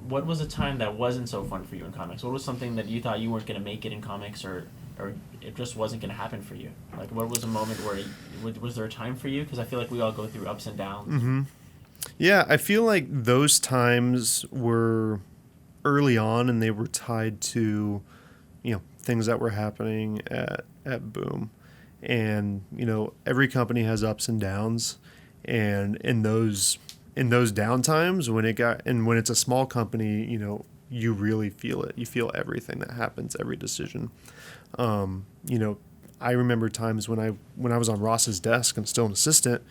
what was a time that wasn't so fun for you in comics? What was something that you thought you weren't going to make it in comics, or it just wasn't going to happen for you? Like, what was a moment where was there a time for you? Because I feel like we all go through ups and downs. Mm-hmm. Yeah, I feel like those times were early on, and they were tied to, things that were happening at Boom. And, every company has ups and downs. And in those down times, when it's a small company, you really feel it. You feel everything that happens, every decision. I remember times when I was on Ross's desk and still an assistant.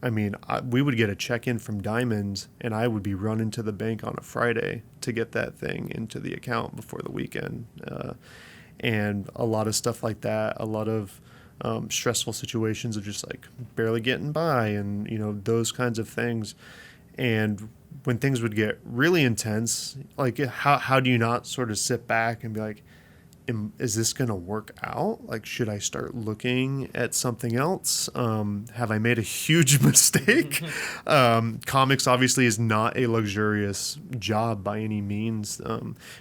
We would get a check-in from Diamond, and I would be running to the bank on a Friday to get that thing into the account before the weekend. And a lot of stuff like that, a lot of stressful situations of just like barely getting by and, those kinds of things. And when things would get really intense, like how do you not sort of sit back and be like, is this going to work out? Like, should I start looking at something else? Have I made a huge mistake? Comics obviously is not a luxurious job by any means.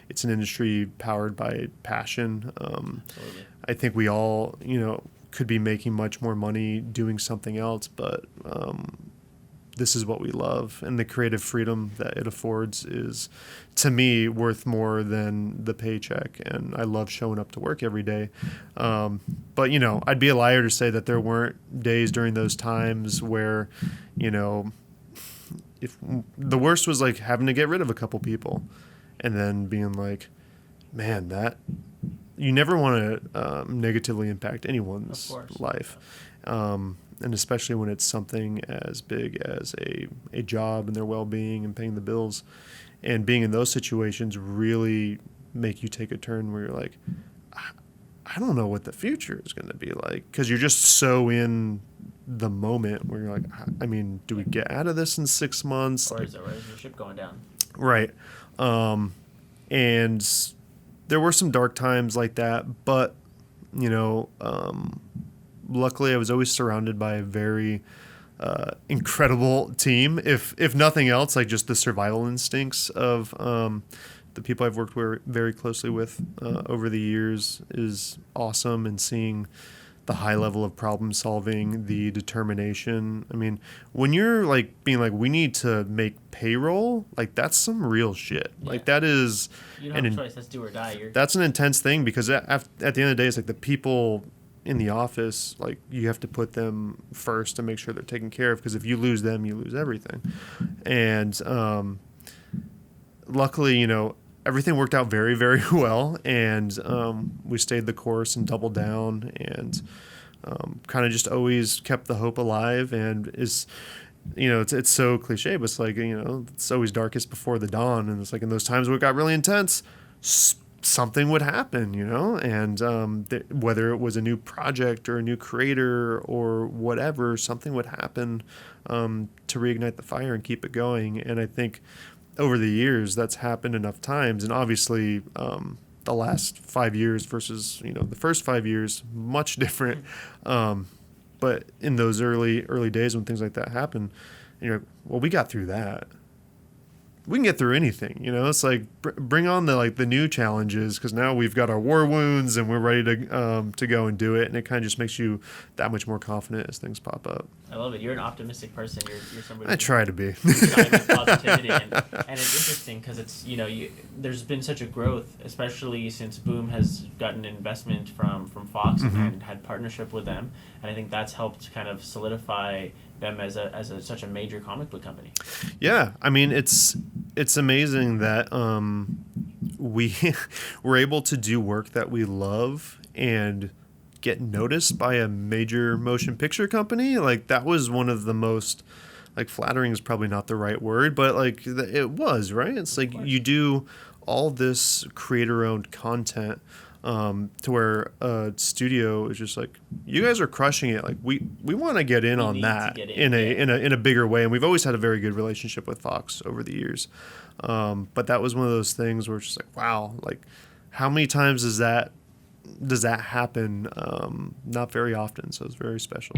It's an industry powered by passion. I think we all, could be making much more money doing something else, but this is what we love, and the creative freedom that it affords is, to me, worth more than the paycheck. And I love showing up to work every day. But I'd be a liar to say that there weren't days during those times where, if the worst was like having to get rid of a couple people, and then being like, man, that you never want to negatively impact anyone's life. And especially when it's something as big as a job and their well-being and paying the bills. And being in those situations really make you take a turn where you're like, I don't know what the future is going to be like, because you're just so in the moment where you're like, do we get out of this in 6 months? Or is your ship going down? Right. And there were some dark times like that, but, luckily I was always surrounded by a very incredible team. If nothing else, like just the survival instincts of the people I've worked very closely with over the years is awesome, and seeing the high level of problem solving, the determination. When you're like being like, we need to make payroll, like that's some real shit. Yeah. Like that is, you don't have a choice. That's do or die. That's an intense thing, because at the end of the day, it's like the people in the office, like you have to put them first to make sure they're taken care of, because if you lose them, you lose everything. And luckily, everything worked out very, very well, and we stayed the course and doubled down, and kind of just always kept the hope alive. And is, it's so cliche, but it's like, it's always darkest before the dawn, and it's like in those times where it got really intense, something would happen, and whether it was a new project or a new creator or whatever, something would happen to reignite the fire and keep it going. And I think over the years that's happened enough times, and obviously the last 5 years versus the first 5 years, much different. But in those early days when things like that happen, you're like, well, we got through that. We can get through anything, It's like bring on the new challenges, because now we've got our war wounds and we're ready to go and do it, and it kind of just makes you that much more confident as things pop up. I love it. You're an optimistic person. You're somebody. I try to be. Positivity, and it's interesting because it's there's been such a growth, especially since Boom has gotten investment from Fox and had partnership with them, and I think that's helped kind of solidify them as such a major comic book company. Yeah, it's amazing that we're able to do work that we love and get noticed by a major motion picture company. Like that was one of the most, like, flattering is probably not the right word, but like it was, right? It's like you do all this creator-owned content to where a studio is just like, you guys are crushing it. Like we want to get in on that in a bigger way. And we've always had a very good relationship with Fox over the years. But that was one of those things where it's just like, wow, like how many times does that happen? Not very often. So it's very special.